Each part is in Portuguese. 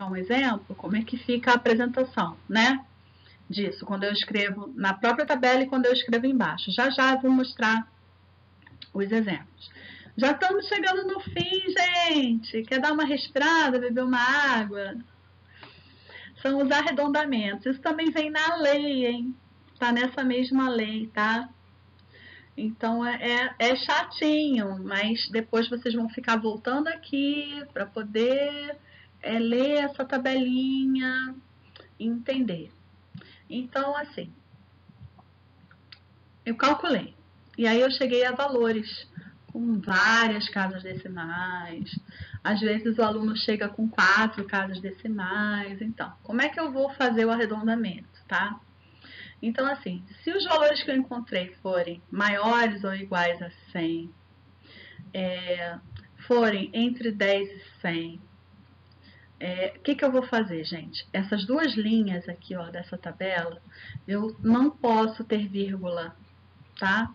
um exemplo, como é que fica a apresentação, né? Disso, quando eu escrevo na própria tabela e quando eu escrevo embaixo. Já já eu vou mostrar os exemplos. Já estamos chegando no fim, gente. Quer dar uma respirada, beber uma água? São os arredondamentos. Isso também vem na lei, hein? Tá nessa mesma lei, tá? Então é chatinho, mas depois vocês vão ficar voltando aqui para poder ler essa tabelinha e entender. Então, assim, eu calculei. E aí eu cheguei a valores com várias casas decimais. Às vezes o aluno chega com 4 casas decimais. Então, como é que eu vou fazer o arredondamento, tá? Então, assim, se os valores que eu encontrei forem maiores ou iguais a 100, forem entre 10 e 100, o que eu vou fazer, gente? Essas duas linhas aqui, ó, dessa tabela, eu não posso ter vírgula, tá?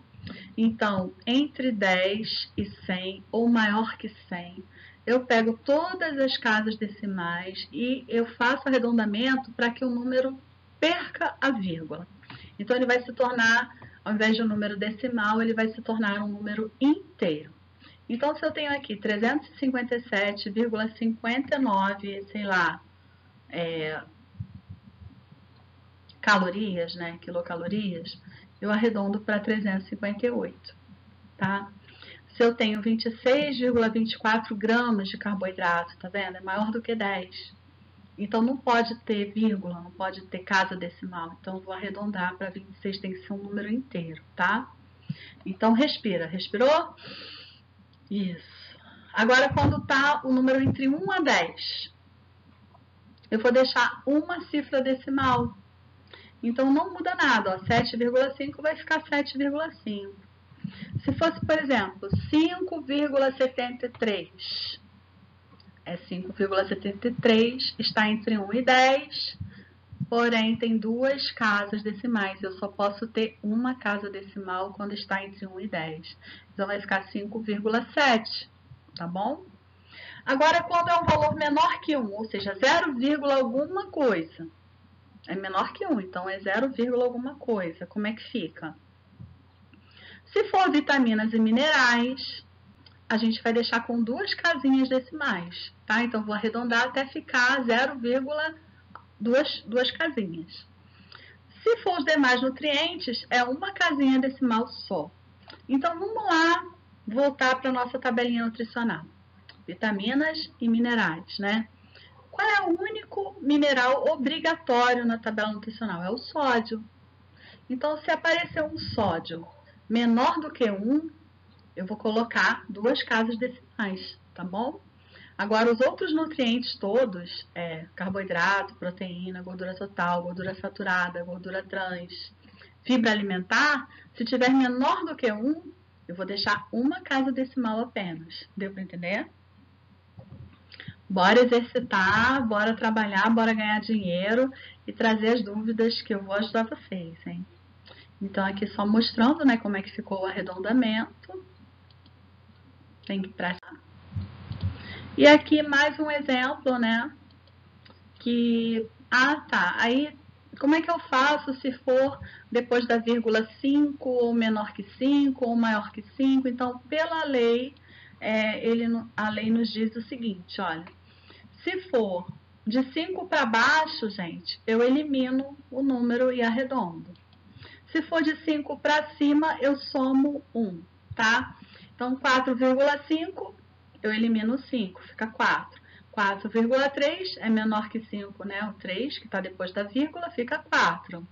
Então, entre 10 e 100, ou maior que 100, eu pego todas as casas decimais e eu faço arredondamento para que o número perca a vírgula. Então, ele vai se tornar, ao invés de um número decimal, ele vai se tornar um número inteiro. Então, se eu tenho aqui 357,59, sei lá, calorias, né, quilocalorias, eu arredondo para 358, tá? Se eu tenho 26,24 gramas de carboidrato, tá vendo? É maior do que 10. Então, não pode ter vírgula, não pode ter casa decimal. Então, eu vou arredondar para 26, tem que ser um número inteiro, tá? Então, respira. Respirou? Isso. Agora, quando tá o número entre 1 a 10, eu vou deixar uma cifra decimal. Então, não muda nada, ó. 7,5 vai ficar 7,5. Se fosse, por exemplo, 5,73, é 5,73, está entre 1 e 10, porém tem duas casas decimais. Eu só posso ter uma casa decimal quando está entre 1 e 10. Então, vai ficar 5,7, tá bom? Agora, quando é um valor menor que 1, ou seja, 0, alguma coisa, é menor que 1, então é 0, alguma coisa. Como é que fica? Se for vitaminas e minerais, a gente vai deixar com duas casinhas decimais, tá? Então, vou arredondar até ficar 0,2 casinhas. Se for os demais nutrientes, é uma casinha decimal só. Então, vamos lá voltar para a nossa tabelinha nutricional. Vitaminas e minerais, né? Qual é o único mineral obrigatório na tabela nutricional? É o sódio. Então, se aparecer um sódio menor do que 1, eu vou colocar duas casas decimais, tá bom? Agora, os outros nutrientes todos, carboidrato, proteína, gordura total, gordura saturada, gordura trans, fibra alimentar, se tiver menor do que 1, eu vou deixar uma casa decimal apenas. Deu para entender? Bora exercitar, bora trabalhar, bora ganhar dinheiro e trazer as dúvidas que eu vou ajudar vocês, hein? Então, aqui só mostrando, né, como é que ficou o arredondamento. Tem que prestar. E aqui mais um exemplo, né? Tá. Aí, como é que eu faço se for depois da vírgula 5, ou menor que 5, ou maior que 5? Então, pela lei, a lei nos diz o seguinte, olha. Se for de 5 para baixo, gente, eu elimino o número e arredondo. Se for de 5 para cima, eu somo 1, tá? Então, 4,5, eu elimino 5, fica 4. 4,3 é menor que 5, né? O 3, que está depois da vírgula, fica 4.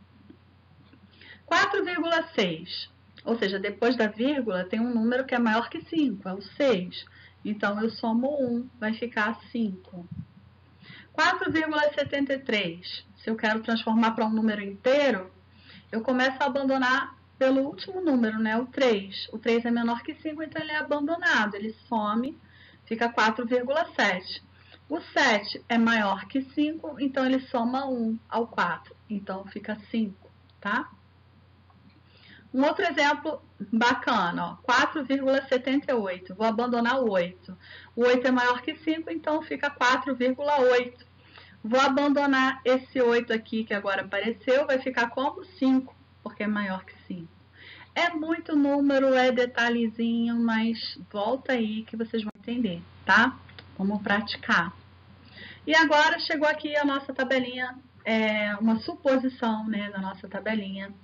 4,6, ou seja, depois da vírgula tem um número que é maior que 5, é o 6. Então, eu somo 1, vai ficar 5. 4,73, se eu quero transformar para um número inteiro, eu começo a abandonar pelo último número, né? O 3. O 3 é menor que 5, então ele é abandonado, ele some, fica 4,7. O 7 é maior que 5, então ele soma 1 ao 4, então fica 5, tá? Um outro exemplo bacana, 4,78, vou abandonar o 8. O 8 é maior que 5, então fica 4,8. Vou abandonar esse 8 aqui que agora apareceu, vai ficar como 5, porque é maior que 5. É muito número, é detalhezinho, mas volta aí que vocês vão entender, tá? Vamos praticar. E agora chegou aqui a nossa tabelinha, uma suposição, né, da nossa tabelinha,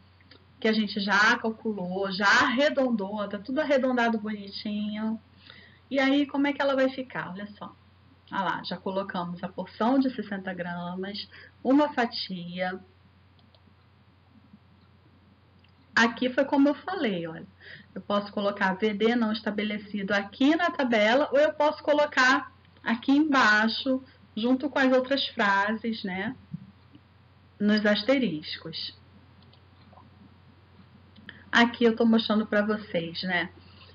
que a gente já calculou, já arredondou, tá tudo arredondado bonitinho. E aí, como é que ela vai ficar? Olha só. Olha lá, já colocamos a porção de 60 gramas, uma fatia. Aqui foi como eu falei, olha. Eu posso colocar VD não estabelecido aqui na tabela, ou eu posso colocar aqui embaixo, junto com as outras frases, né? Nos asteriscos. Aqui eu estou mostrando para vocês, né?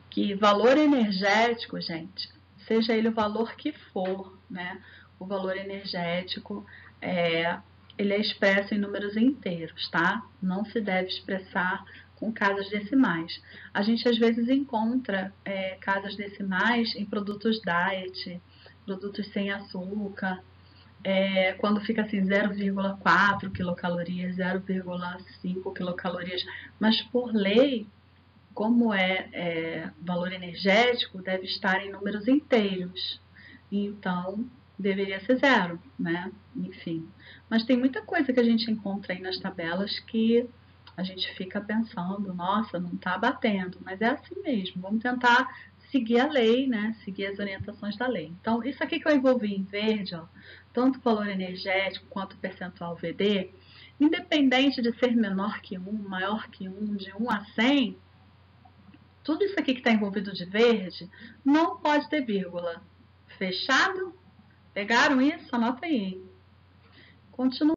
Que valor energético, gente, seja ele o valor que for, né? O valor energético ele é expresso em números inteiros, tá? Não se deve expressar com casas decimais. A gente às vezes encontra casas decimais em produtos diet, produtos sem açúcar, quando fica assim 0,4 quilocalorias, 0,5 quilocalorias, mas por lei, como valor energético, deve estar em números inteiros. Então, deveria ser 0, né? Enfim. Mas tem muita coisa que a gente encontra aí nas tabelas que a gente fica pensando, nossa, não está batendo, mas é assim mesmo. Vamos tentar seguir a lei, né? Seguir as orientações da lei. Então, isso aqui que eu envolvi em verde, ó, tanto o valor energético quanto o percentual VD, independente de ser menor que 1, maior que 1, de 1 a 100, tudo isso aqui que está envolvido de verde não pode ter vírgula. Fechado? Pegaram isso? Anota aí. Continua.